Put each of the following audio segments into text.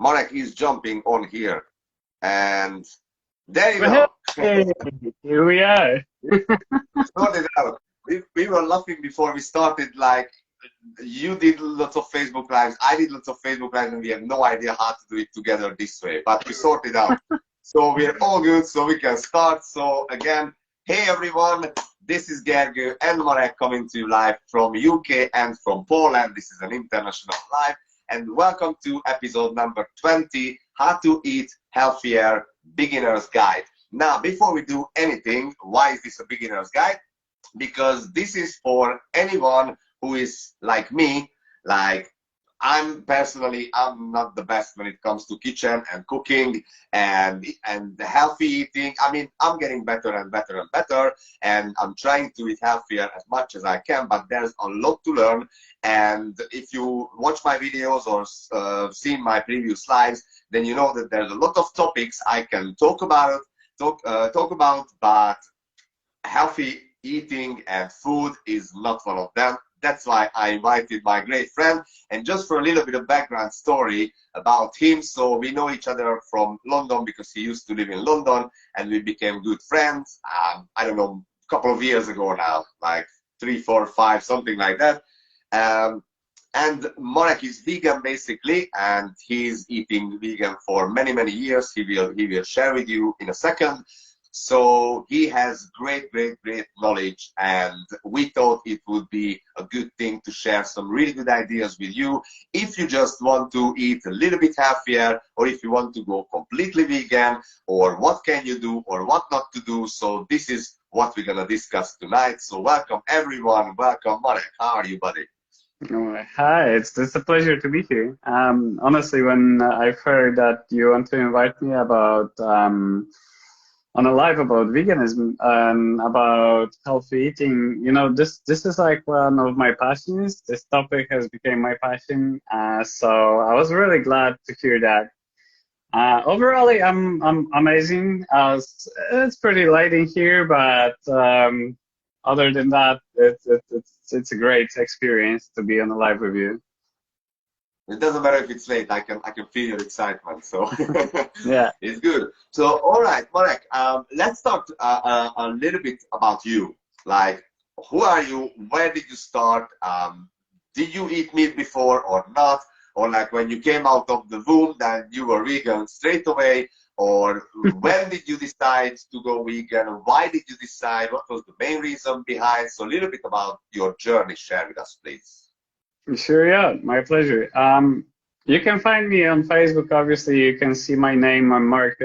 Marek is jumping on here. And there you go. Hey, here we are. Sorted out. We were laughing before we started, like, you did lots of Facebook Lives, I did lots of Facebook Lives, and we have no idea how to do it together this way, but we sorted out. So we're all good, so we can start. So again, hey everyone, this is Gergő and Marek coming to you live from UK and from Poland. This is an international live, and welcome to episode number 20, How to Eat Healthier Beginner's Guide. Now, before we do anything, why is this a beginner's guide? Because this is for anyone who is like me. Like, I'm not the best when it comes to kitchen and cooking and the healthy eating. I mean, I'm getting better and better and better, and I'm trying to eat healthier as much as I can, but there's a lot to learn. And if you watch my videos or seen my previous slides, then you know that there's a lot of topics I can talk about, but healthy eating and food is not one of them. That's why I invited my great friend. And just for a little bit of background story about him, so we know each other from London because he used to live in London, and we became good friends, I don't know, a couple of years ago now, like 3, 4, 5, something like that. And Marek is vegan basically, and he's eating vegan for many, many years. He will share with you in a second. So he has great knowledge, and we thought it would be a good thing to share some really good ideas with you if you just want to eat a little bit healthier, or if you want to go completely vegan, or what can you do or what not to do. So this is what we're gonna discuss tonight. So welcome everyone. Welcome Marek. How are you, buddy? Hi, it's a pleasure to be here. Honestly, when I've heard that you want to invite me about on a live about veganism and about healthy eating, you know, this is like one of my passions. This topic has become my passion, so I was really glad to hear that. Overall, I'm amazing. It's pretty late in here, but other than that, it's a great experience to be on a live with you. It doesn't matter if it's late. I can feel your excitement. So yeah, it's good. So all right, Marek. Let's talk a little bit about you. Like, who are you? Where did you start? Did you eat meat before or not? Or like when you came out of the womb, then you were vegan straight away? Or when did you decide to go vegan? Why did you decide? What was the main reason behind? So a little bit about your journey. Share with us, please. Sure, yeah, my pleasure. You can find me on Facebook. Obviously, you can see my name. I'm Marek,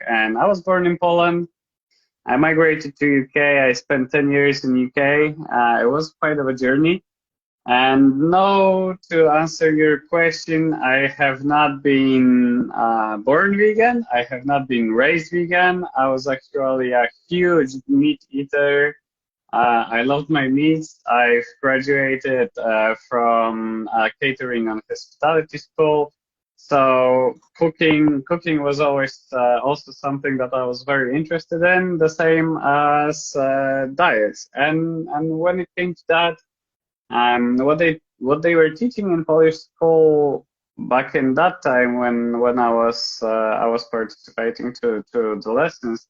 and I was born in Poland. I migrated to UK. I spent 10 years in UK. It was quite of a journey. And no, to answer your question, I have not been born vegan. I have not been raised vegan. I was actually a huge meat eater. I loved my meats. I've graduated from catering and hospitality school. So cooking was always also something that I was very interested in, the same as diets. And when it came to that, what they were teaching in Polish school back in that time when I was participating to the lessons,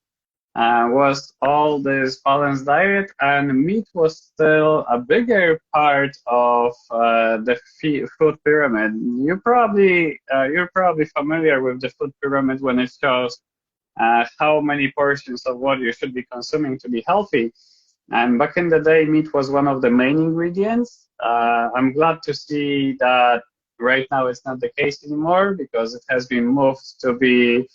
was all this balanced diet, and meat was still a bigger part of the food pyramid. You're probably familiar with the food pyramid when it shows how many portions of what you should be consuming to be healthy. And back in the day, meat was one of the main ingredients. I'm glad to see that right now it's not the case anymore, because it has been moved to be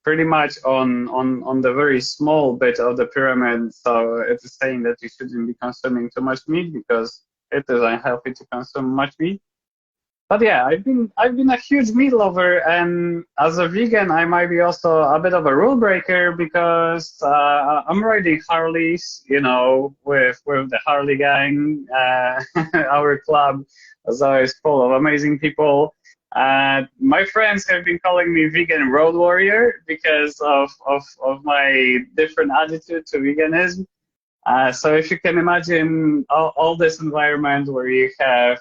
pretty much on the very small bit of the pyramid. So it is saying that you shouldn't be consuming too much meat because it is unhealthy to consume much meat. But yeah, I've been a huge meat lover, and as a vegan, I might be also a bit of a rule breaker because I'm riding Harleys, you know, with the Harley gang. Our club is always full of amazing people. My friends have been calling me vegan road warrior because of my different attitude to veganism. So if you can imagine all this environment where you have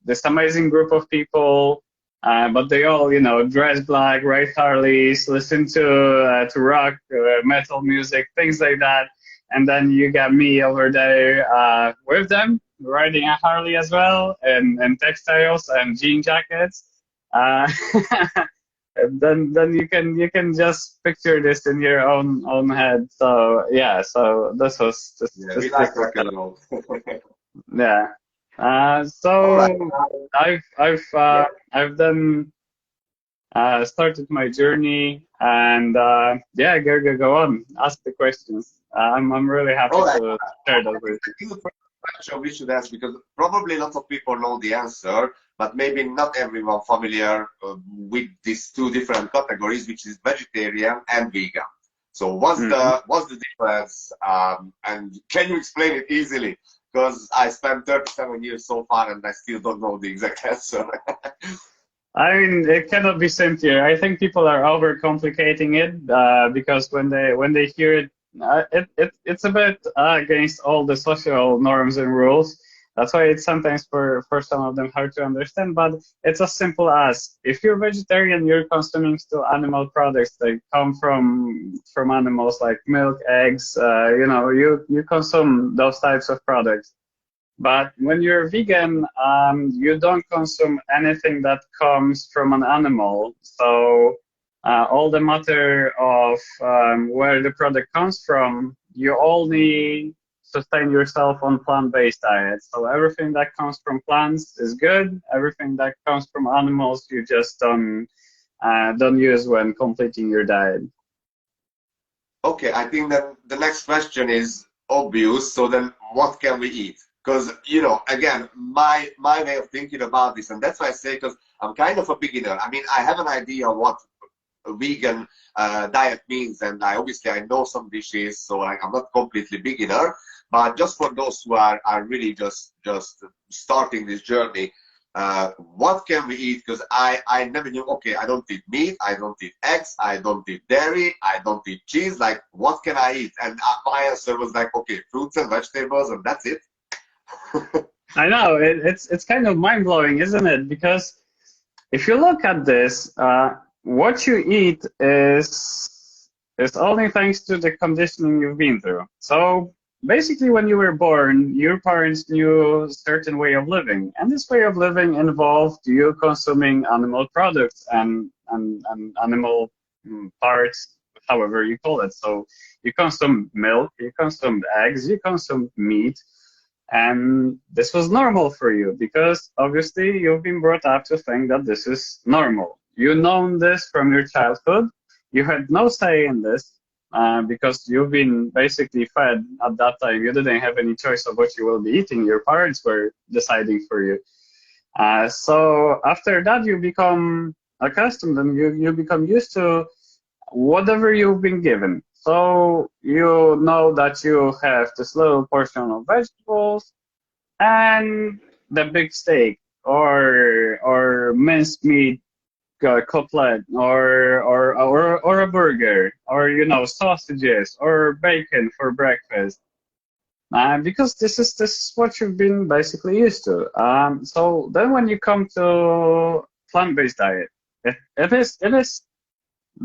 this amazing group of people But they all, dress black, ride Harleys, listen to rock, metal music, things like that. And then you got me over there with them, riding a Harley as well, and textiles and jean jackets. Uh, and then you can just picture this in your own head. So yeah, so this was Yeah, we just like rock and roll. yeah. All right. So I've then started my journey, and yeah, go on, ask the questions. I'm really happy All right. to share that with I think the first question we should ask, because probably lots of people know the answer, but maybe not everyone familiar with these two different categories, which is vegetarian and vegan. So you. what's the difference? And can you explain it easily? Because I spent 37 years so far and I still don't know the exact answer. I mean, it cannot be simpler. I think people are overcomplicating it because when they hear it, it's a bit against all the social norms and rules. That's why it's sometimes for some of them hard to understand. But it's as simple as if you're vegetarian, you're consuming still animal products that come from animals like milk, eggs. You consume those types of products. But when you're vegan, you don't consume anything that comes from an animal. So all the matter of where the product comes from, you only sustain yourself on plant-based diet. So everything that comes from plants is good. Everything that comes from animals, you just don't use when completing your diet. Okay, I think that the next question is obvious. So then, what can we eat? Because again, my way of thinking about this, and that's why I say, because I'm kind of a beginner. I mean, I have an idea what a vegan diet means, and I know some dishes, so I'm not completely beginner. But just for those who are really just starting this journey, what can we eat? Because I never knew, okay, I don't eat meat, I don't eat eggs, I don't eat dairy, I don't eat cheese. Like, what can I eat? And my answer was like, okay, fruits and vegetables, and that's it. I know it's kind of mind blowing, isn't it? Because if you look at this, what you eat is only thanks to the conditioning you've been through. So basically, when you were born, your parents knew a certain way of living, and this way of living involved you consuming animal products and animal parts, however you call it. So you consume milk, you consume eggs, you consume meat. And this was normal for you because obviously you've been brought up to think that this is normal. You know this from your childhood. You had no say in this because you've been basically fed at that time. You didn't have any choice of what you will be eating. Your parents were deciding for you. So after that, you become accustomed and you become used to whatever you've been given. So you know that you have this little portion of vegetables and the big steak or minced meat cutlet or a burger or sausages or bacon for breakfast. Because this is what you've been basically used to. So then when you come to plant-based diet, it is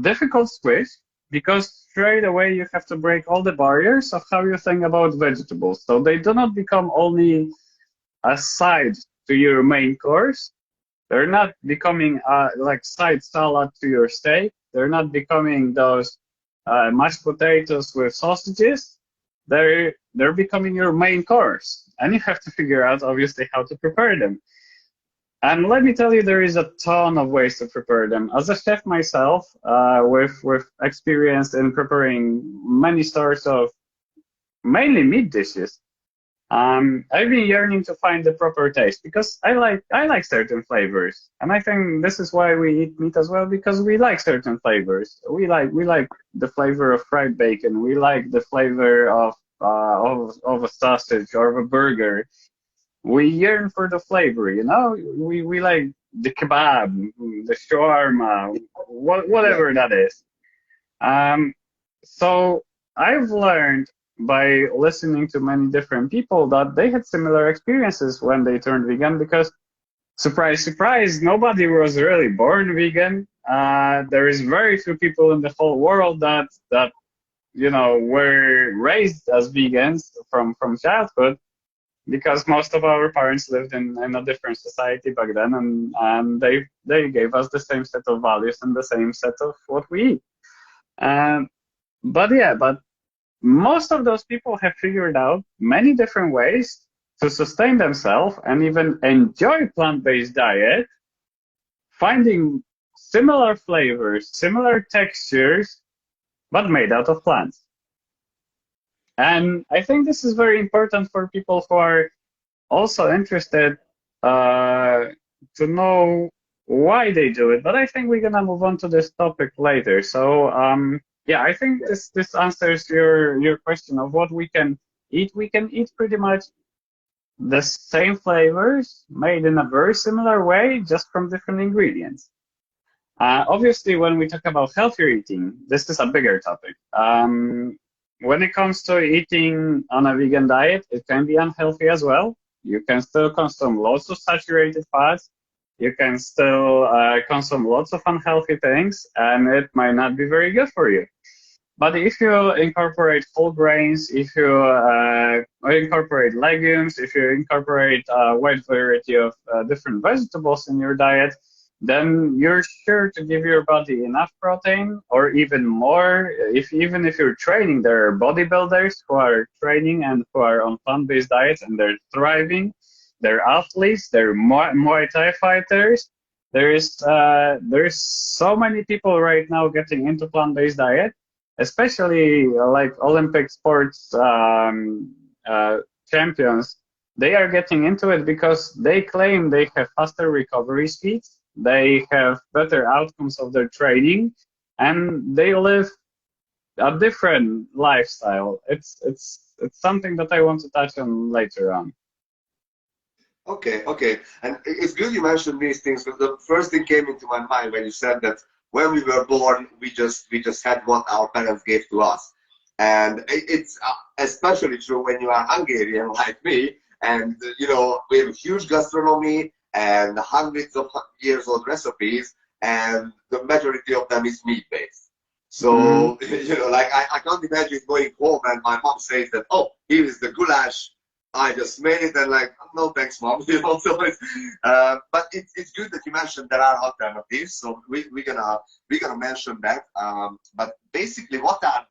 difficult switch because straight away you have to break all the barriers of how you think about vegetables. So they do not become only a side to your main course. They're not becoming like side salad to your steak. They're not becoming those mashed potatoes with sausages. They're becoming your main course, and you have to figure out obviously how to prepare them. And let me tell you, there is a ton of ways to prepare them. As a chef myself, with experience in preparing many sorts of mainly meat dishes, I've been yearning to find the proper taste because I like certain flavors, and I think this is why we eat meat as well because we like certain flavors. We like the flavor of fried bacon. We like the flavor of a sausage or of a burger. We yearn for the flavor, We like the kebab, the shawarma, Yeah. whatever that is. Um, so I've learned by listening to many different people that they had similar experiences when they turned vegan because surprise, surprise, nobody was really born vegan. There is very few people in the whole world that were raised as vegans from childhood, because most of our parents lived in a different society back then, and they gave us the same set of values and the same set of what we eat. Um, but most of those people have figured out many different ways to sustain themselves and even enjoy plant-based diet, finding similar flavors, similar textures, but made out of plants. And I think this is very important for people who are also interested uh, to know why they do it. But I think we're gonna move on to this topic later. So yeah, I think this answers your question of what we can eat. We can eat pretty much the same flavors made in a very similar way, just from different ingredients. Obviously, when we talk about healthier eating, this is a bigger topic. When it comes to eating on a vegan diet, it can be unhealthy as well. You can still consume lots of saturated fats. You can still consume lots of unhealthy things, and it might not be very good for you. But if you incorporate whole grains, if you incorporate legumes, if you incorporate a wide variety of different vegetables in your diet, then you're sure to give your body enough protein or even more. Even if you're training, there are bodybuilders who are training and who are on plant-based diets and they're thriving. They're athletes, they're Muay Thai fighters. There's so many people right now getting into plant-based diet, especially like Olympic sports champions. They are getting into it because they claim they have faster recovery speeds, they have better outcomes of their training, and they live a different lifestyle. It's something that I want to touch on later on. Okay, okay. And it's good you mentioned these things, because the first thing came into my mind when you said that when we were born, we just had what our parents gave to us. And it's especially true when you are Hungarian like me, and we have a huge gastronomy and hundreds of years old recipes, and the majority of them is meat based. Mm-hmm. So, like I can't imagine going home and my mom says that, oh, here is the goulash I just made it, and like, no thanks, mom. So but it's good that you mentioned there are alternatives. So we're gonna mention that. But basically, what are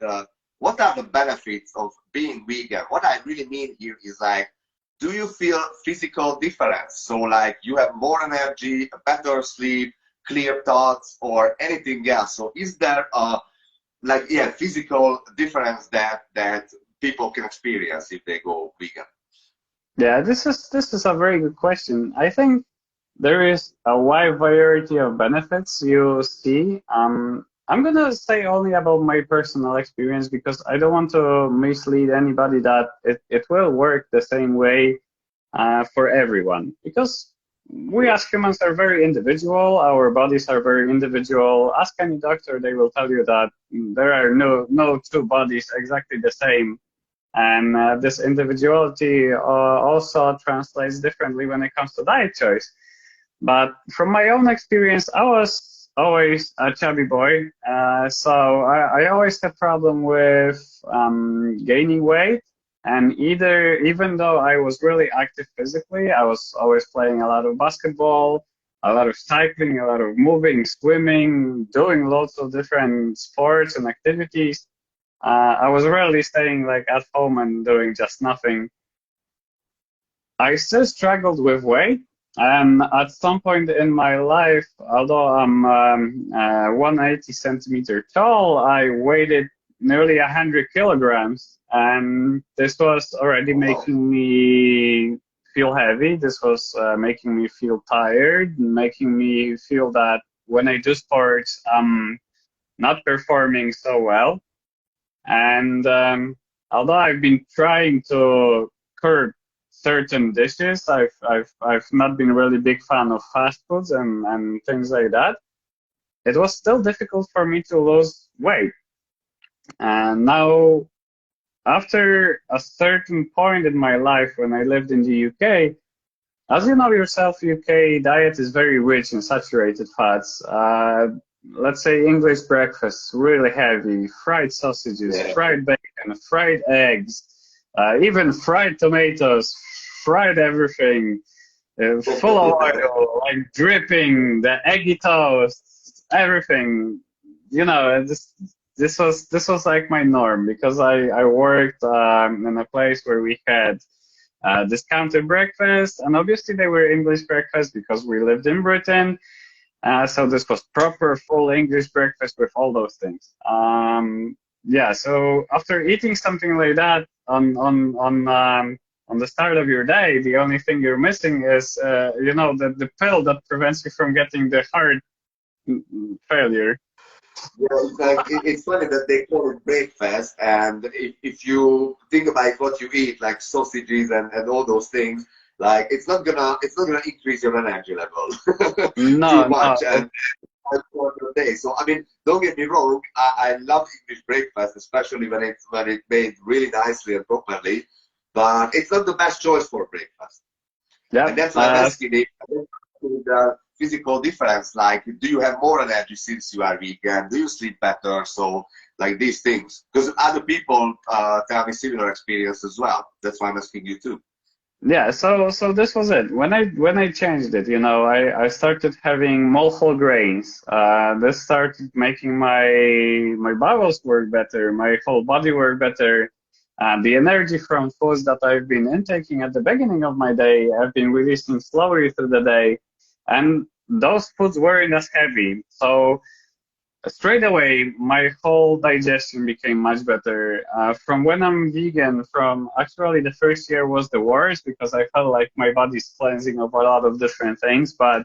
the benefits of being vegan? What I really mean here is like, do you feel physical difference? So like you have more energy, better sleep, clear thoughts, or anything else? So is there physical difference that people can experience if they go vegan? Yeah, this is a very good question. I think there is a wide variety of benefits you see. I'm gonna say only about my personal experience because I don't want to mislead anybody that it will work the same way for everyone. Because we as humans are very individual, our bodies are very individual. Ask any doctor, they will tell you that there are no two bodies exactly the same, and this individuality also translates differently when it comes to diet choice. But from my own experience, I was always a chubby boy, so I always had problem with gaining weight. And even though I was really active physically, I was always playing a lot of basketball, a lot of cycling, a lot of moving, swimming, doing lots of different sports and activities. I was rarely staying like at home and doing just nothing. I still struggled with weight, and at some point in my life, although I'm 180 centimeter tall, I weighed nearly 100 kilograms, and this was already Wow. making me feel heavy. This was making me feel tired, making me feel that when I do sports, I'm not performing so well. And although I've been trying to curb certain dishes, I've not been really big fan of fast foods and things like that. It was still difficult for me to lose weight. And now, after a certain point in my life when I lived in the UK, as you know yourself, UK diet is very rich in saturated fats. Let's say English breakfast, really heavy, fried sausages, Yeah. fried bacon, fried eggs, even fried tomatoes, fried everything, full of oil, like dripping, the eggy toast, everything. You know, this was like my norm because I worked in a place where we had discounted breakfast, and obviously they were English breakfast because we lived in Britain. So this was proper full English breakfast with all those things. Yeah. So after eating something like that on the start of your day, the only thing you're missing is the pill that prevents you from getting the heart failure. Yeah, it's like it's funny that they call it breakfast, and if you think about what you eat, like sausages and all those things, like it's not gonna increase your energy level too No, no. much and throughout your day. So I mean, don't get me wrong, I love English breakfast, especially when it's made really nicely and properly, but it's not the best choice for breakfast. And Yep. that's why I'm asking if the physical difference, like, do you have more energy since you are vegan? Do you sleep better? So, like these things. Because other people tell me similar experience as well. That's why I'm asking you too. Yeah, so this was it. When I changed it, I started having more whole grains. This started making my bowels work better, my whole body work better. The energy from foods that I've been intaking at the beginning of my day, I've been releasing slowly through the day, and those foods weren't as heavy. So straight away, my whole digestion became much better. From when I'm vegan, from actually the first year was the worst because I felt like my body's cleansing of a lot of different things. But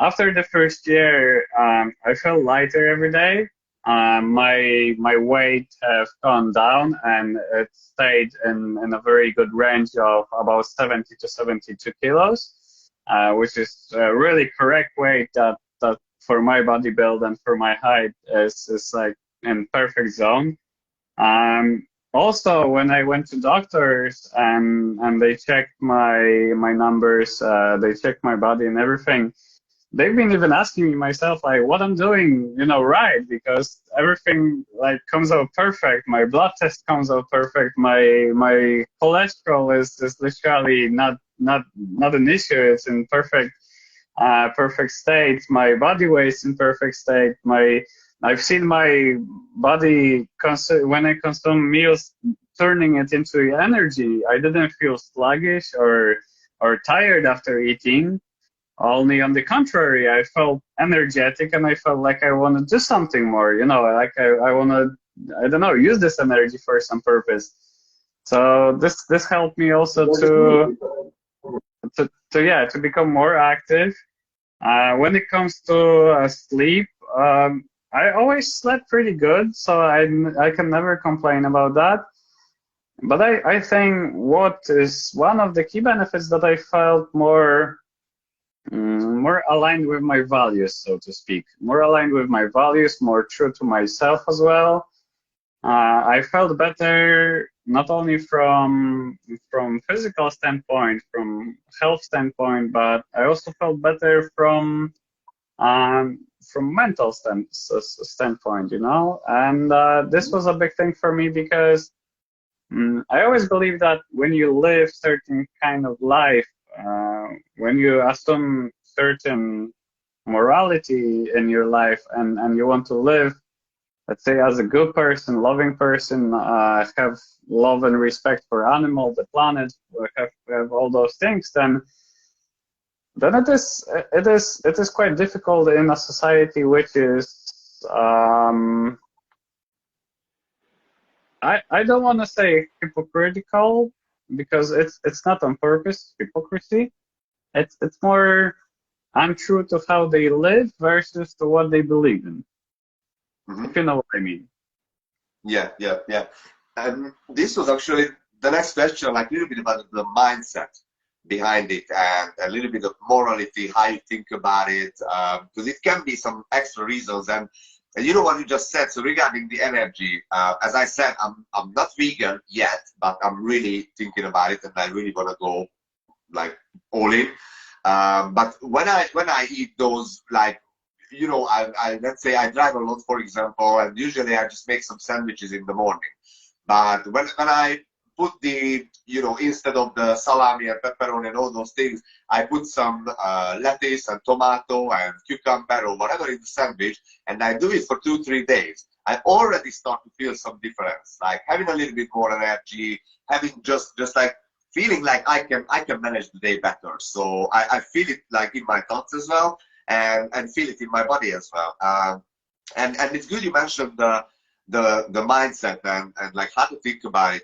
after the first year, I felt lighter every day. My weight have gone down and it stayed in a very good range of about 70 to 72 kilos, which is a really correct weight that for my body build and for my height is like in perfect zone. Also, when I went to doctors and they checked my numbers, they checked my body and everything, they've been even asking me myself like what I'm doing, right, because everything like comes out perfect. My blood test comes out perfect. My cholesterol is literally not an issue. It's in perfect state. My body weight's in perfect state. I've seen my body when I consume meals turning it into energy. I didn't feel sluggish or tired after eating. Only on the contrary, I felt energetic and I felt like I want to do something more, like I want to, I don't know, use this energy for some purpose. So this helped me also to become more active. When it comes to sleep, I always slept pretty good, so I can never complain about that. But I think what is one of the key benefits that I felt more aligned with my values, so to speak, more aligned with my values, more true to myself as well. I felt better not only from physical standpoint, from health standpoint, but I also felt better from mental standpoint, And this was a big thing for me because I always believe that when you live certain kind of life, when you assume certain morality in your life and you want to live, let's say, as a good person, loving person, have love and respect for animals, the planet, have all those things, then it is quite difficult in a society which is I don't want to say hypocritical because it's not on purpose hypocrisy. It's more untrue to how they live versus to what they believe in. If you know what I mean. Yeah, yeah, yeah. And this was actually the next question, like a little bit about the mindset behind it and a little bit of morality, how you think about it, because it can be some extra reasons. And you know what you just said, so regarding the energy, as I said, I'm not vegan yet, but I'm really thinking about it and I really want to go like all in. But when I eat those, like, you know, let's say I drive a lot, for example, and usually I just make some sandwiches in the morning. But when I put the, you know, instead of the salami and pepperoni and all those things, I put some lettuce and tomato and cucumber or whatever in the sandwich, and I do it for 2-3 days. I already start to feel some difference, like having a little bit more energy, having just like feeling like I can manage the day better. So I feel it like in my thoughts as well, and feel it in my body as well. And it's good you mentioned the mindset and like how to think about it.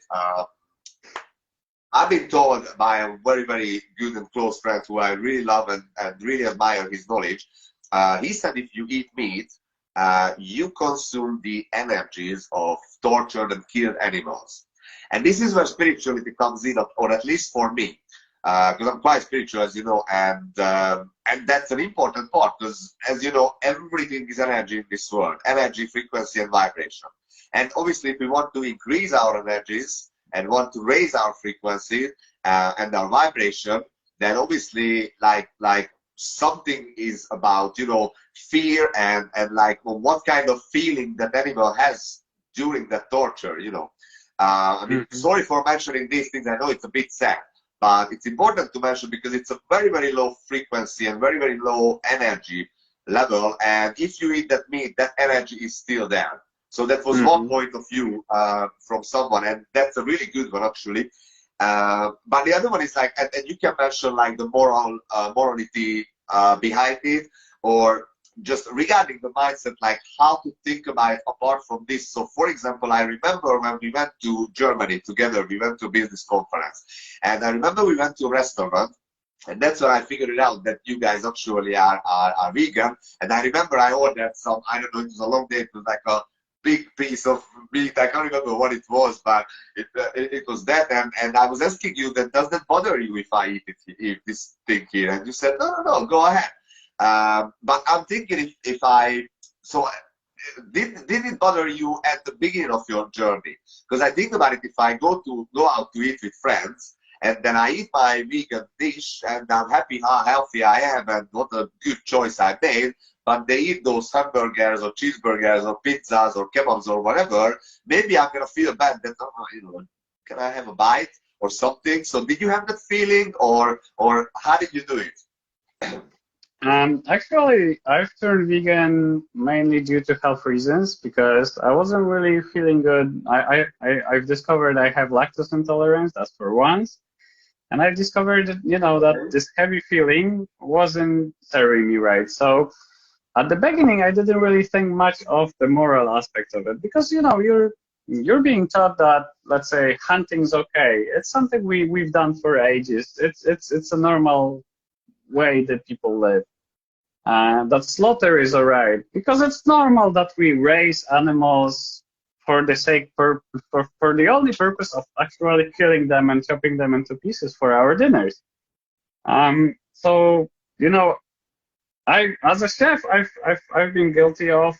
I've been told by a very, very good and close friend who I really love and really admire his knowledge. He said if you eat meat, you consume the energies of tortured and killed animals. And this is where spirituality comes in, or at least for me, because I'm quite spiritual, as you know, and that's an important part, because, as you know, everything is energy in this world, energy, frequency, and vibration. And obviously, if we want to increase our energies and want to raise our frequency and our vibration, then obviously, like something is about, you know, fear and like, well, what kind of feeling that animal has during that torture, you know. I mean, sorry for mentioning these things. I know it's a bit sad, but it's important to mention because it's a very, very low frequency and very, very low energy level. And if you eat that meat, that energy is still there. So that was one point of view from someone, and that's a really good one, actually. But the other one is like, and you can mention like the morality behind it, or just regarding the mindset, like how to think about it apart from this. So, for example, I remember when we went to Germany together, we went to a business conference, and I remember we went to a restaurant, and that's where I figured it out that you guys actually are vegan. And I remember I ordered some, I don't know, it was a long day, it was like a big piece of meat. I can't remember what it was, but it was that. And I was asking you, that does that bother you if I eat this thing here? And you said, no, go ahead. But I'm thinking if I, so did it bother you at the beginning of your journey? Because I think about it, if I go out to eat with friends, and then I eat my vegan dish, and I'm happy how healthy I am and what a good choice I made, but they eat those hamburgers or cheeseburgers or pizzas or kebabs or whatever, maybe I'm gonna feel bad that, you know, can I have a bite or something? So did you have that feeling, or how did you do it? Actually, I've turned vegan mainly due to health reasons because I wasn't really feeling good. I've discovered I have lactose intolerance, that's for once. And I've discovered that, you know, that this heavy feeling wasn't serving me right. So at the beginning, I didn't really think much of the moral aspect of it because, you know, you're being taught that, let's say, hunting's okay. It's something we've done for ages. It's a normal way that people live. That slaughter is alright because it's normal that we raise animals for the sake for the only purpose of actually killing them and chopping them into pieces for our dinners. So, you know, as a chef, I've been guilty of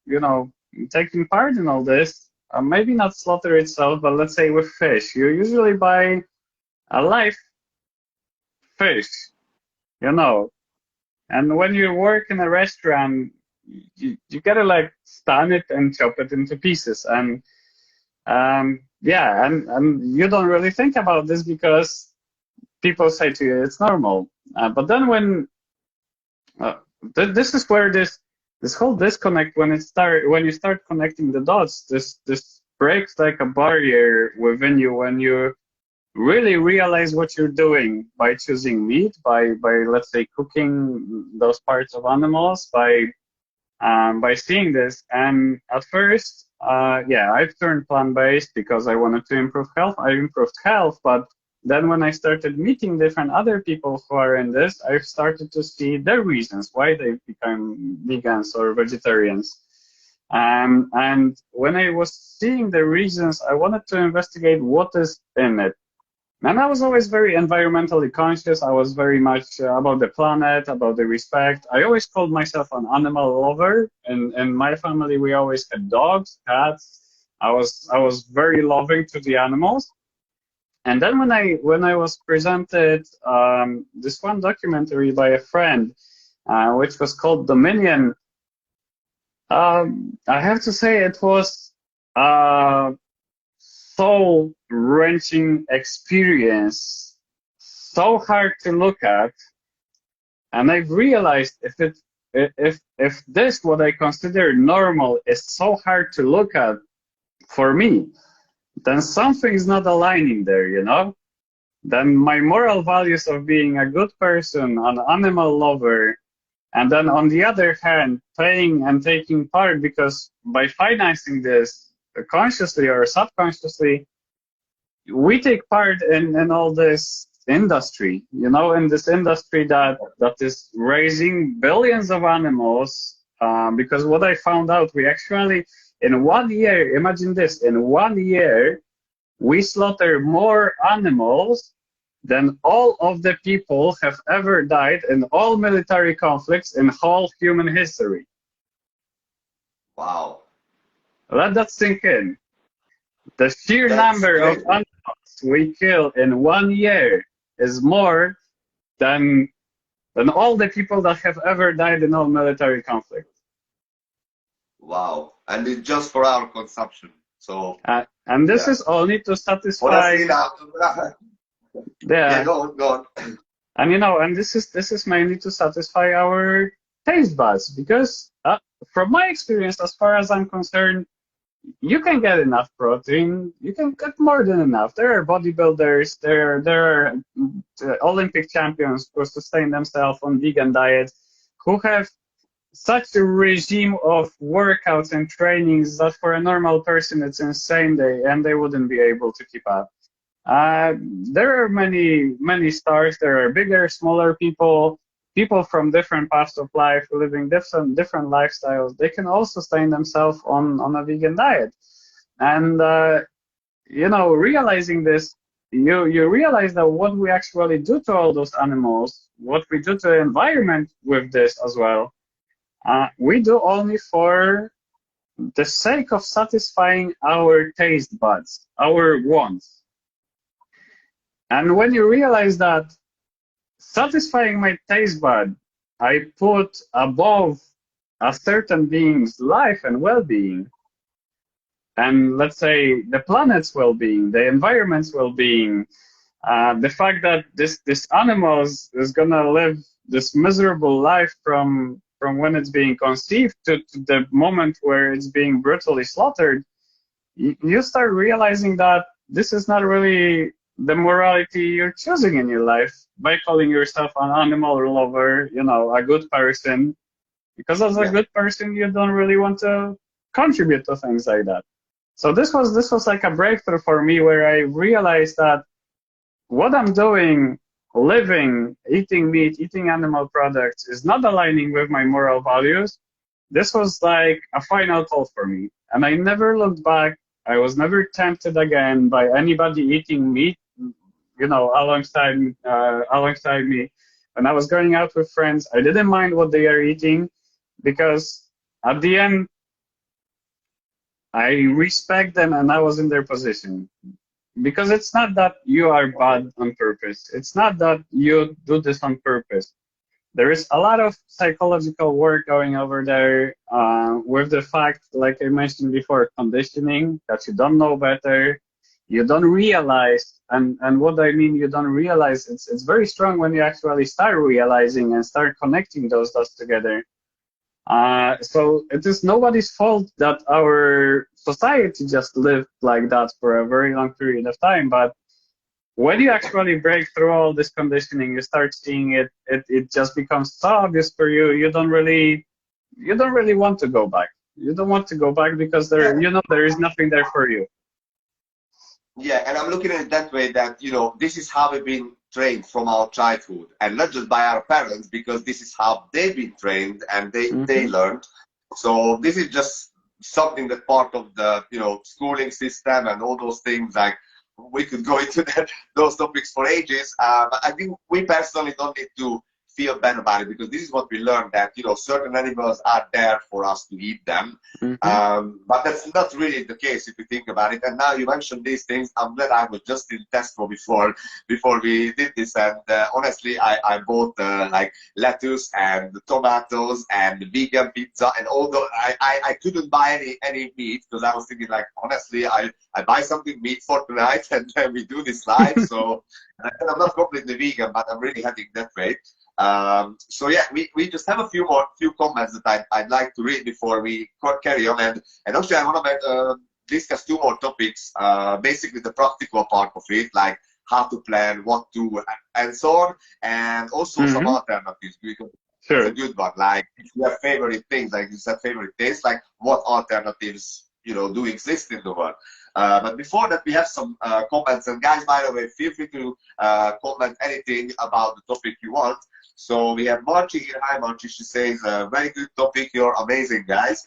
you know, taking part in all this. Maybe not slaughter itself, but let's say with fish, you usually buy a live fish, you know. And when you work in a restaurant, you gotta like stun it and chop it into pieces. And yeah, and you don't really think about this because people say to you it's normal. But then when this is where this whole disconnect, when you start connecting the dots, this breaks like a barrier within you when you really realize what you're doing by choosing meat, by let's say cooking those parts of animals, by seeing this. And at first, yeah, I've turned plant-based because I wanted to improve health. I improved health, but then when I started meeting different other people who are in this, I've started to see their reasons why they become vegans or vegetarians. And when I was seeing the reasons, I wanted to investigate what is in it. And I was always very environmentally conscious. I was very much about the planet, about the respect. I always called myself an animal lover. And in my family, we always had dogs, cats. I was very loving to the animals. And then when I was presented this one documentary by a friend, which was called Dominion, I have to say it was a soul-wrenching experience, so hard to look at, and I've realized if this what I consider normal is so hard to look at for me, then something is not aligning there, you know? Then my moral values of being a good person, an animal lover, and then on the other hand, paying and taking part, because by financing this consciously or subconsciously, we take part in all this industry, you know, in this industry that is raising billions of animals. Because what I found out, we actually, in 1 year, imagine this, in 1 year, we slaughter more animals than all of the people have ever died in all military conflicts in whole human history. Wow. Let that sink in. The sheer That's number of crazy. animals we kill in 1 year is more than all the people that have ever died in all military conflicts. Wow. And it's just for our consumption. So, And this yeah. is only to satisfy. Honestly, now, yeah, Yeah, go on. and you know, and this is mainly to satisfy our taste buds, because from my experience, as far as I'm concerned, you can get enough protein. You can get more than enough. There are bodybuilders, there are Olympic champions who sustain themselves on vegan diets, who have such a regime of workouts and trainings that for a normal person it's insane, they wouldn't be able to keep up. There are many stars. There are bigger, smaller people, people from different paths of life, living different lifestyles. They can all sustain themselves on a vegan diet. And you know, realizing this, you realize that what we actually do to all those animals, what we do to the environment with this as well, we do only for the sake of satisfying our taste buds, our wants. And when you realize that satisfying my taste bud, I put above a certain being's life and well-being, and let's say the planet's well-being, the environment's well-being, the fact that this animal is gonna live this miserable life from when it's being conceived to the moment where it's being brutally slaughtered, you start realizing that this is not really the morality you're choosing in your life by calling yourself an animal lover, you know, a good person, because as a good person, you don't really want to contribute to things like that. So this was like a breakthrough for me, where I realized that what I'm doing, living, eating meat, eating animal products, is not aligning with my moral values. This was like a final call for me, and I never looked back. I was never tempted again by anybody eating meat, you know, alongside me. When I was going out with friends, I didn't mind what they are eating, because at the end, I respect them and I was in their position. Because it's not that you are bad on purpose. It's not that you do this on purpose. There is a lot of psychological work going over there with the fact, like I mentioned before, conditioning, that you don't know better, you don't realize, and what I mean you don't realize, it's very strong when you actually start realizing and start connecting those dots together. So it is nobody's fault that our society just lived like that for a very long period of time, but when you actually break through all this conditioning, you start seeing it just becomes so obvious for you. You don't really want to go back. You don't want to go back because there is nothing there for you. Yeah, and I'm looking at it that way, that, this is how we've been trained from our childhood, and not just by our parents, because this is how they've been trained and they learned. So this is just something that part of the, schooling system and all those things. Like, we could go into those topics for ages. But I think we personally don't need to feel bad about it, because this is what we learned, that, you know, certain animals are there for us to eat them. But that's not really the case if you think about it. And now you mentioned these things. I'm glad I was just in Tesco before we did this. And honestly, I bought like lettuce and tomatoes and vegan pizza. And although I couldn't buy any meat, because I was thinking, like, honestly, I buy something meat for tonight and then we do this live. So I'm not completely vegan, but I'm really heading that way. So yeah, we just have a few comments that I'd like to read before we carry on, and actually I want to discuss two more topics. Basically the practical part of it, like how to plan, what to, and so on, and also some alternatives, because it's a good one. Like if you have favorite things, like you said, favorite tastes, like what alternatives, you know, do exist in the world. But before that, we have some comments, and guys, by the way, feel free to comment anything about the topic you want. So we have Marchi here. Hi, Marchi. She says, very good topic. You're amazing, guys.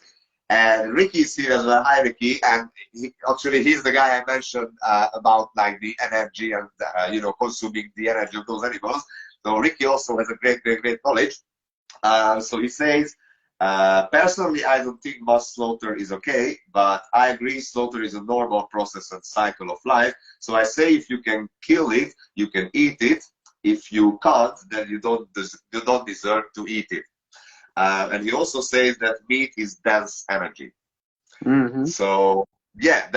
And Ricky is here as well. Hi, Ricky. And actually, he's the guy I mentioned about like the energy and, you know, consuming the energy of those animals. So Ricky also has a great knowledge. So he says, personally, I don't think mass slaughter is okay, but I agree slaughter is a normal process and cycle of life. So I say if you can kill it, you can eat it. If you can't, then you don't deserve to eat it. And he also says that meat is dense energy. So yeah,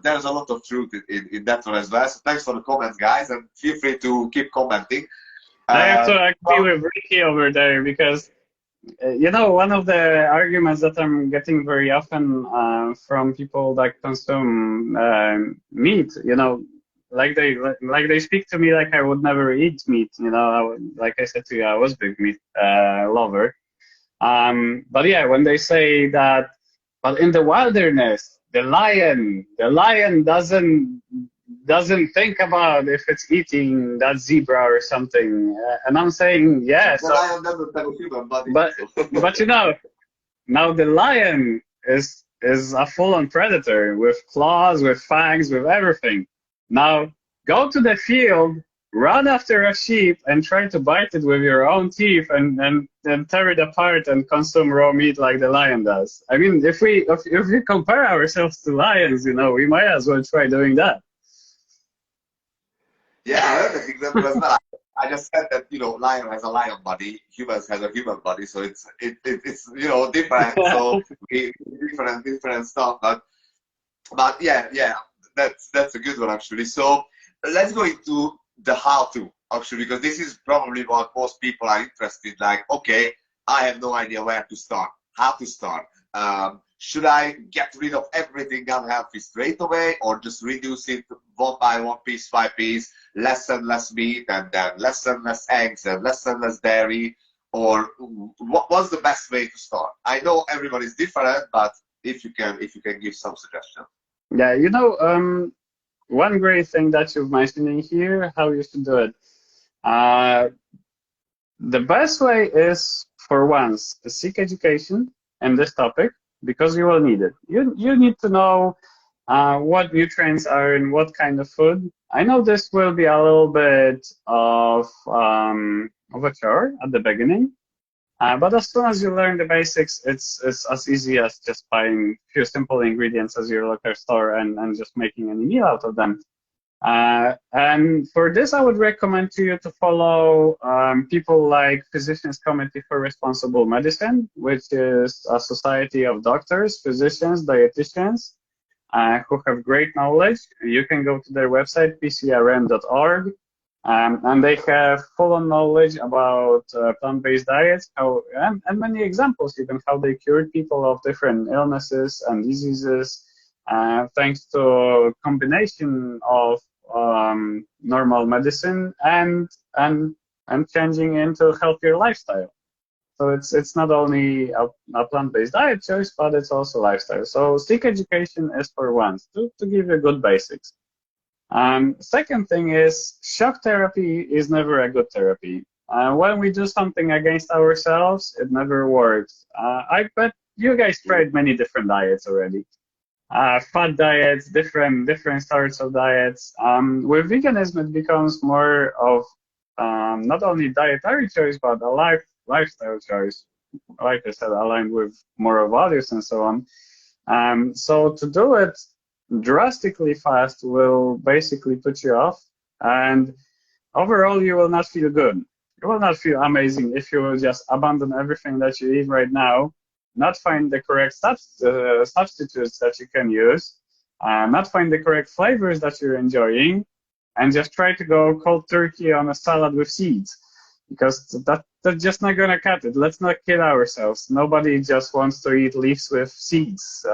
there's a lot of truth in that one as well. So thanks for the comments, guys, and feel free to keep commenting. I have to agree with Ricky over there, because you know, one of the arguments that I'm getting very often from people that consume meat, you know, like they speak to me like I would never eat meat. You know, like I said to you, I was big meat lover. But yeah, when they say that, but in the wilderness, the lion doesn't think about if it's eating that zebra or something. And I'm saying, yeah. The lion doesn't have a human body. But you know, now the lion is a full-on predator with claws, with fangs, with everything. Now go to the field, run after a sheep, and try to bite it with your own teeth, and tear it apart and consume raw meat like the lion does. I mean, if we compare ourselves to lions, you know, we might as well try doing that. Yeah, I heard that example as well. I just said that, you know, lion has a lion body, humans has a human body, so it's you know, different. So we different stuff, but yeah, that's a good one actually. So let's go into the how to actually, because this is probably what most people are interested. Like, okay, I have no idea where to start, how to start. Should I get rid of everything unhealthy straight away, or just reduce it one by one, piece by piece, less and less meat, and then less and less eggs, and less dairy? Or what's the best way to start? I know everybody's different, but if you can give some suggestions. Yeah, you know, one great thing that you've mentioned in here, how you should do it. The best way is, for once, to seek education in this topic, because you will need it. You need to know what nutrients are in what kind of food. I know this will be a little bit of a chore at the beginning, but as soon as you learn the basics, it's as easy as just buying a few simple ingredients at your local store and just making any meal out of them. And for this, I would recommend to you to follow people like Physicians Committee for Responsible Medicine, which is a society of doctors, physicians, dietitians who have great knowledge. You can go to their website, pcrm.org, and they have full-on knowledge about plant-based diets, and many examples, even how they cured people of different illnesses and diseases, thanks to a combination of normal medicine and changing into a healthier lifestyle. So it's not only a plant-based diet choice, but it's also lifestyle. So seek education is for once to give you good basics. Second thing is, shock therapy is never a good therapy. When we do something against ourselves, it never works. I bet you guys tried many different diets already. Fat diets, different sorts of diets. With veganism, it becomes more of not only dietary choice, but a lifestyle choice. Like I said, aligned with moral values and so on. So to do it drastically fast will basically put you off, and overall you will not feel good. You will not feel amazing if you will just abandon everything that you eat right now, not find the correct substitutes that you can use, not find the correct flavors that you're enjoying, and just try to go cold turkey on a salad with seeds, because that's just not gonna cut it. Let's not kid ourselves. Nobody just wants to eat leaves with seeds.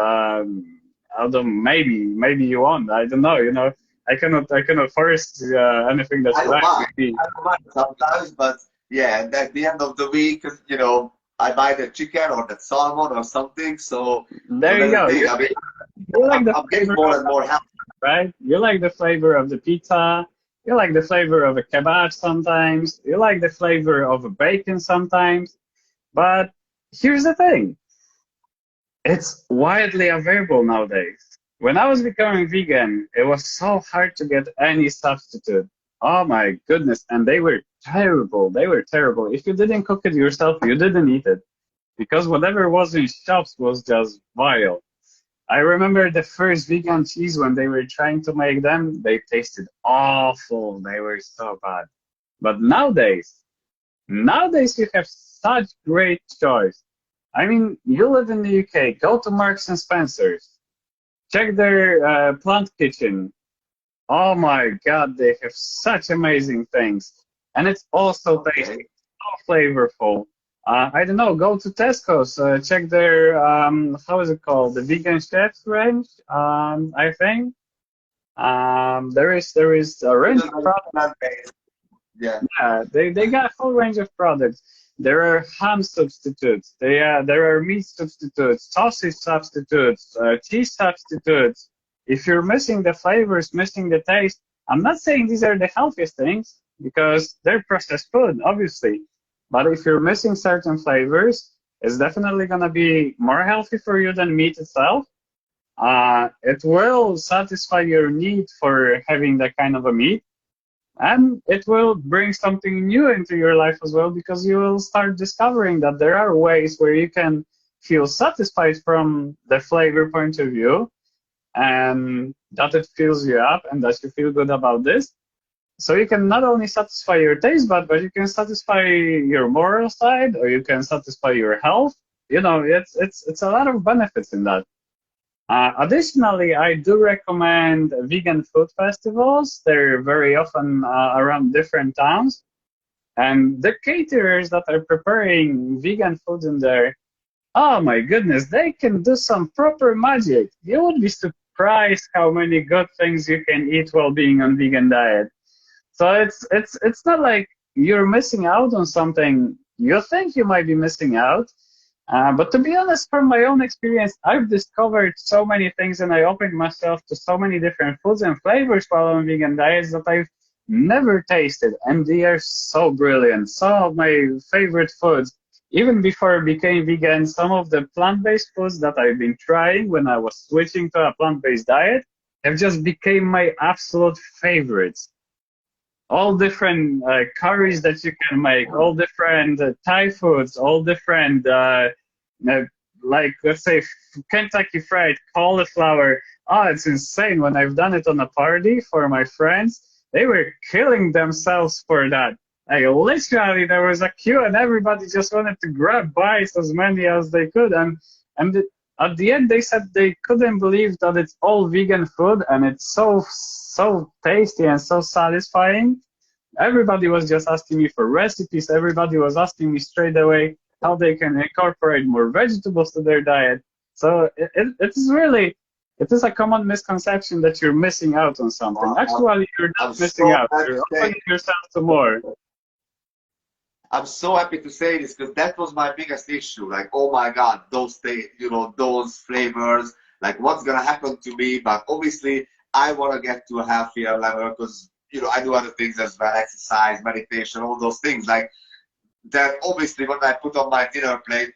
Although maybe you want. I don't know. You know, I cannot force anything that you like. I don't mind sometimes, but yeah, at the end of the week, you know, I buy the chicken or the salmon or something. So There you that's the go. thing. I mean, You like the I'm getting flavor more of and more healthy. right? You like the flavor of the pizza. You like the flavor of a kebab sometimes. You like the flavor of a bacon sometimes. But here's the thing. It's widely available nowadays. When I was becoming vegan, it was so hard to get any substitute. Oh my goodness. And they were terrible. They were terrible. If you didn't cook it yourself, you didn't eat it. Because whatever was in shops was just vile. I remember the first vegan cheese when they were trying to make them, they tasted awful. They were so bad. But nowadays you have such great choice. I mean, you live in the UK, go to Marks and Spencer's, check their plant kitchen. Oh my God, they have such amazing things. And it's also tasty, Okay. so flavorful. I don't know, go to Tesco's, check their, how is it called? The Vegan Chef's range, I think. There is a range of products. Plant-based. Yeah. They got a whole range of products. There are ham substitutes. There are meat substitutes, sausage substitutes, cheese substitutes. If you're missing the flavors, missing the taste, I'm not saying these are the healthiest things because they're processed food, obviously. But if you're missing certain flavors, it's definitely gonna be more healthy for you than meat itself. It will satisfy your need for having that kind of a meat, and it will bring something new into your life as well, because you will start discovering that there are ways where you can feel satisfied from the flavor point of view, and that it fills you up and that you feel good about this. So you can not only satisfy your taste, but you can satisfy your moral side, or you can satisfy your health. You know, it's a lot of benefits in that. Additionally, I do recommend vegan food festivals. They're very often around different towns. And the caterers that are preparing vegan food in there, oh my goodness, they can do some proper magic. You would be surprised how many good things you can eat while being on vegan diet. So it's not like you're missing out on something you think you might be missing out. But to be honest, from my own experience, I've discovered so many things, and I opened myself to so many different foods and flavors while on vegan diets that I've never tasted, and they are so brilliant. Some of my favorite foods, even before I became vegan, some of the plant-based foods that I've been trying when I was switching to a plant-based diet have just became my absolute favorites. All different curries that you can make, all different Thai foods, all different, uh, like, let's say, Kentucky Fried Cauliflower. Oh, it's insane. When I've done it on a party for my friends, they were killing themselves for that. Like, literally, there was a queue and everybody just wanted to grab bites, as many as they could. And at the end, they said they couldn't believe that it's all vegan food and it's so tasty and so satisfying. Everybody was just asking me for recipes. Everybody was asking me straight away how they can incorporate more vegetables to their diet. So it is a common misconception that you're missing out on something. Actually, you're I'm not missing so out. happy You're to say. opening yourself to more. I'm so happy to say this because that was my biggest issue. Like, oh my God, those things, you know, those flavors. Like, what's gonna happen to me? But obviously, I want to get to a healthier level because you know I do other things as well, exercise, meditation, all those things. Like that. Obviously, when I put on my dinner plate,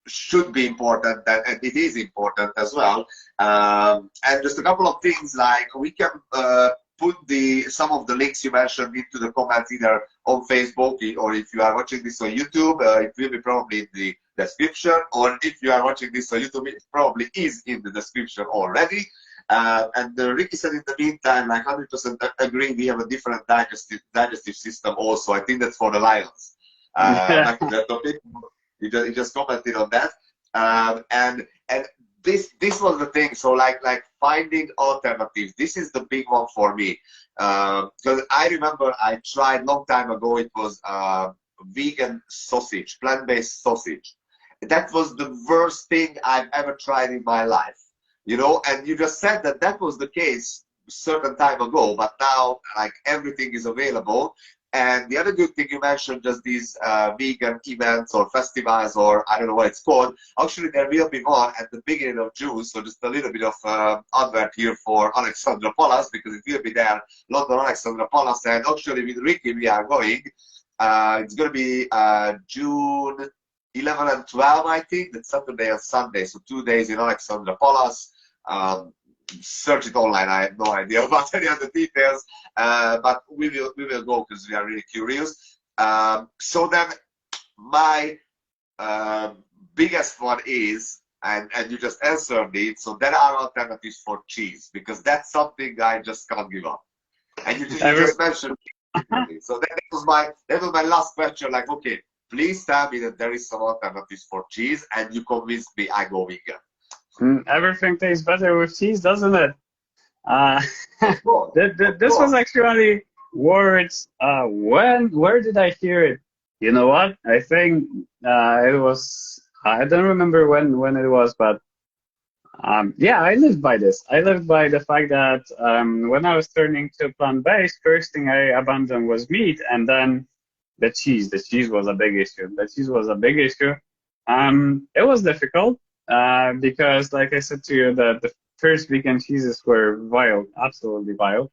should be important, and it is important as well. And just a couple of things like we can put some of the links you mentioned into the comments either on Facebook, or if you are watching this on YouTube, it will be probably in the description, or if you are watching this on YouTube, it probably is in the description already. And Ricky said in the meantime, like 100% agree, we have a different digestive system also. I think that's for the lions. Back to that topic. He just commented on that. And this was the thing. So like finding alternatives. This is the big one for me. Because I remember I tried long time ago. It was vegan sausage, plant-based sausage. That was the worst thing I've ever tried in my life. You know, and you just said that that was the case a certain time ago, but now like everything is available. And the other good thing you mentioned, just these vegan events or festivals, or I don't know what it's called. Actually, there will be one at the beginning of June, so just a little bit of advert here for Alexandra Palace, because it will be there, London Alexandra Palace. And actually with Ricky we are going. It's going to be June 11 and 12, I think. That's Saturday and Sunday, so 2 days in Alexandra Palace. Search it online. I have no idea about any other details, but we will go because we are really curious. So then, my biggest one is, and you just answered it. So there are alternatives for cheese, because that's something I just can't give up. And you just mentioned. So that was my last question. Like, okay, please tell me that there is some alternatives for cheese, and you convinced me I go vegan. Everything tastes better with cheese, doesn't it? This was actually words. Where did I hear it? You know what? I think it was. I don't remember when it was, but yeah, I lived by this. I lived by the fact that when I was turning to plant-based, first thing I abandoned was meat, and then the cheese. The cheese was a big issue. The cheese was a big issue. It was difficult. Because, like I said to you, the first vegan cheeses were vile, absolutely vile.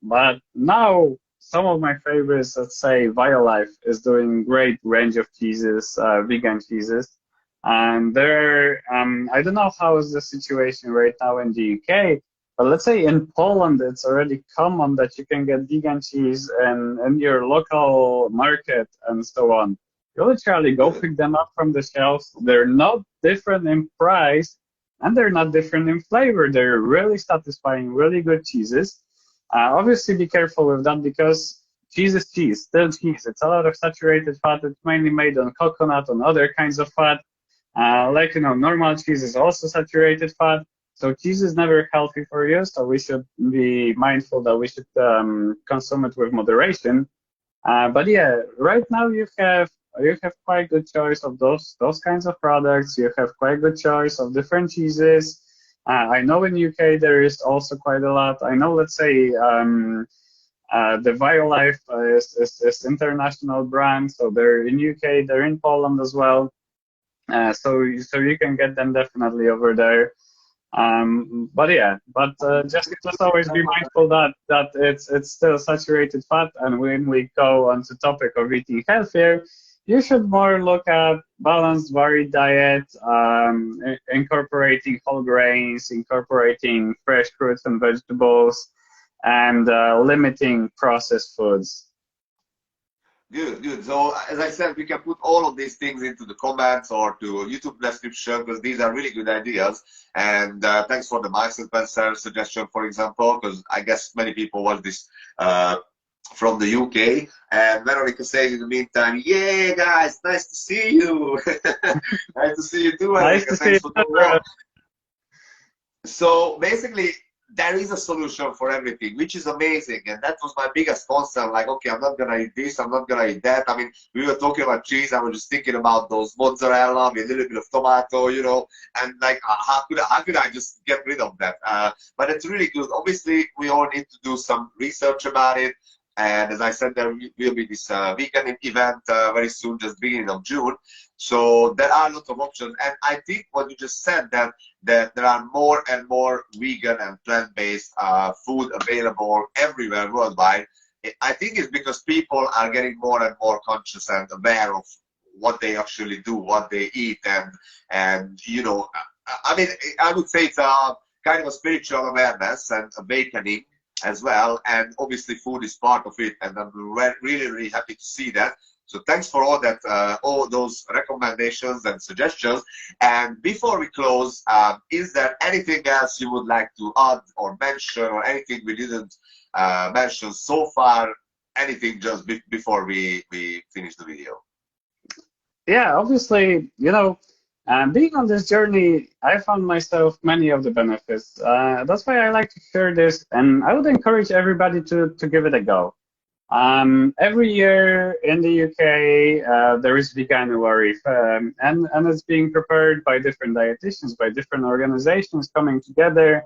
But now some of my favorites, let's say Violife, is doing great range of cheeses, vegan cheeses. And I don't know how is the situation right now in the UK, but let's say in Poland, it's already common that you can get vegan cheese in your local market and so on. You literally go pick them up from the shelves. They're not different in price, and they're not different in flavor. They're really satisfying, really good cheeses. Obviously, be careful with that, because cheese is cheese, still cheese. It's a lot of saturated fat. It's mainly made on coconut, on other kinds of fat. Like, you know, normal cheese is also saturated fat. So cheese is never healthy for you. So we should be mindful that we should consume it with moderation. But yeah, right now you have quite good choice of those kinds of products. You have quite good choice of different cheeses. I know in UK there is also quite a lot. I know, let's say, the Violife is international brand, so they're in UK, they're in Poland as well. So you can get them definitely over there. But yeah, just always be mindful that it's still saturated fat. And when we go on the topic of eating healthier, you should more look at balanced, varied diet, incorporating whole grains, incorporating fresh fruits and vegetables, and limiting processed foods. Good. So as I said, we can put all of these things into the comments or to YouTube description, because these are really good ideas. And thanks for the Marks and Spencer suggestion, for example, because I guess many people watch this from the UK. And Veronica says in the meantime, yeah, guys, nice to see you. Nice to see you too. Nice to see you. So basically, there is a solution for everything, which is amazing. And that was my biggest concern. Like, okay, I'm not going to eat this, I'm not going to eat that. I mean, we were talking about cheese. I was just thinking about those mozzarella with a little bit of tomato, you know, and like, how could I just get rid of that? But it's really good. Obviously, we all need to do some research about it. And as I said, there will be this vegan event very soon, just beginning of June. So there are lots of options. And I think what you just said, that there are more and more vegan and plant-based food available everywhere worldwide. I think it's because people are getting more and more conscious and aware of what they actually do, what they eat. And you know, I mean, I would say it's a kind of a spiritual awareness and awakening. as well, and obviously food is part of it, and I'm really, really happy to see that. So thanks for all that, all those recommendations and suggestions. And before we close, is there anything else you would like to add or mention, or anything we didn't mention so far? Anything just before we finish the video? Yeah, obviously, being on this journey, I found myself many of the benefits. That's why I like to share this, and I would encourage everybody to give it a go. Every year in the UK, there is Veganuary, and it's being prepared by different dietitians, by different organizations coming together.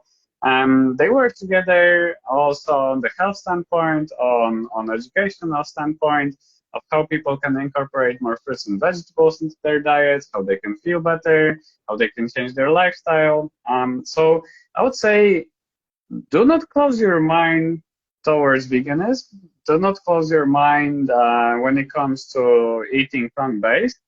They work together also on the health standpoint, on educational standpoint, of how people can incorporate more fruits and vegetables into their diets, how they can feel better, how they can change their lifestyle. So I would say, do not close your mind towards veganism. Do not close your mind when it comes to eating plant-based.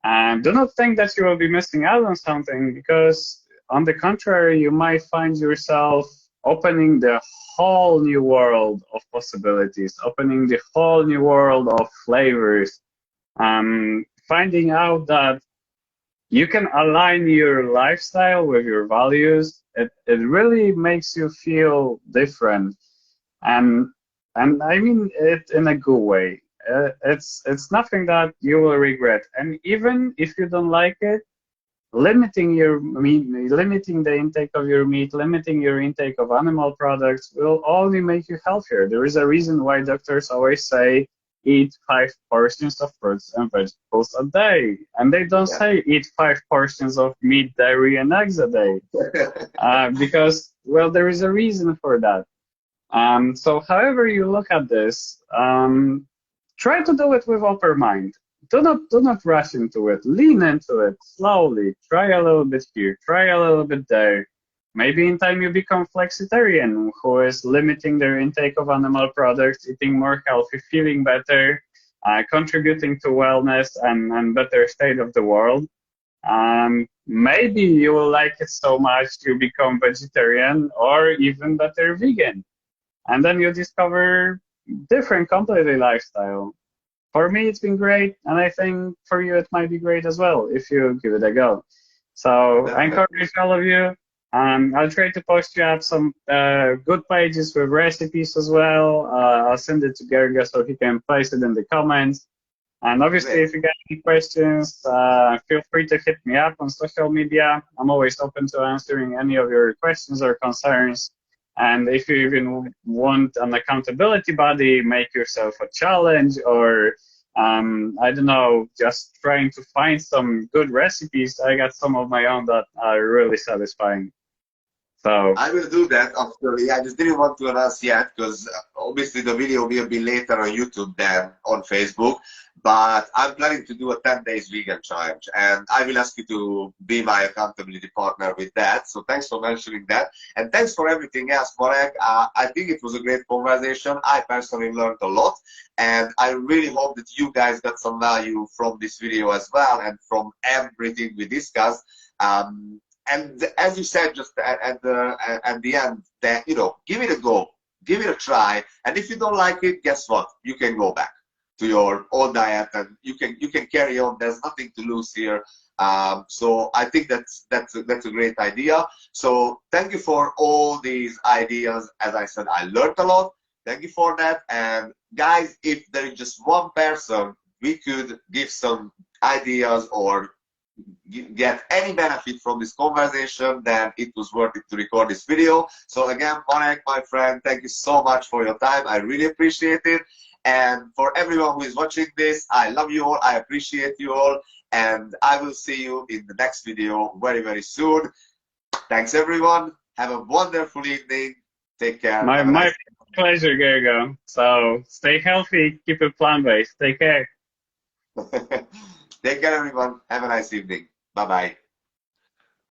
And do not think that you will be missing out on something, because on the contrary, you might find yourself opening the whole new world of possibilities, opening the whole new world of flavors, finding out that you can align your lifestyle with your values. It really makes you feel different, and I mean it in a good way. It's nothing that you will regret, and even if you don't like it, limiting your meat, limiting the intake of your meat, limiting your intake of animal products will only make you healthier. There is a reason why doctors always say eat 5 portions of fruits and vegetables a day, and they don't say eat 5 portions of meat, dairy, and eggs a day, because, well, there is a reason for that. So however you look at this, try to do it with open mind. Do not rush into it. Lean into it slowly. Try a little bit here. Try a little bit there. Maybe in time you become flexitarian, who is limiting their intake of animal products, eating more healthy, feeling better, contributing to wellness and better state of the world. Maybe you will like it so much you become vegetarian, or even better, vegan. And then you discover different completely lifestyle. For me, it's been great, and I think for you it might be great as well if you give it a go. So I encourage all of you. I'll try to post you up some good pages with recipes as well. I'll send it to Gerga so he can place it in the comments. And obviously, if you got any questions, feel free to hit me up on social media. I'm always open to answering any of your questions or concerns. And if you even want an accountability buddy, make yourself a challenge, or I don't know, just trying to find some good recipes. I got some of my own that are really satisfying. So I will do that actually. I just didn't want to announce yet because obviously the video will be later on YouTube than on Facebook. But I'm planning to do a 10 days vegan challenge, and I will ask you to be my accountability partner with that. So thanks for mentioning that, and thanks for everything else, Marek. I think it was a great conversation. I personally learned a lot, and I really hope that you guys got some value from this video as well, and from everything we discussed. And as you said just at the end, that give it a go, give it a try, and if you don't like it, guess what? You can go back to your old diet, and you can carry on. There's nothing to lose here. So I think that's a great idea. So thank you for all these ideas. As I said, I learned a lot. Thank you for that. And guys, if there is just one person we could give some ideas or get any benefit from this conversation, then it was worth it to record this video. So again, Marek, my friend, thank you so much for your time. I really appreciate it. And for everyone who is watching this, I love you all. I appreciate you all. And I will see you in the next video very, very soon. Thanks, everyone. Have a wonderful evening. Take care. my pleasure, Gergo. So stay healthy, keep it plant-based. Take care. Take care, everyone. Have a nice evening. Bye-bye.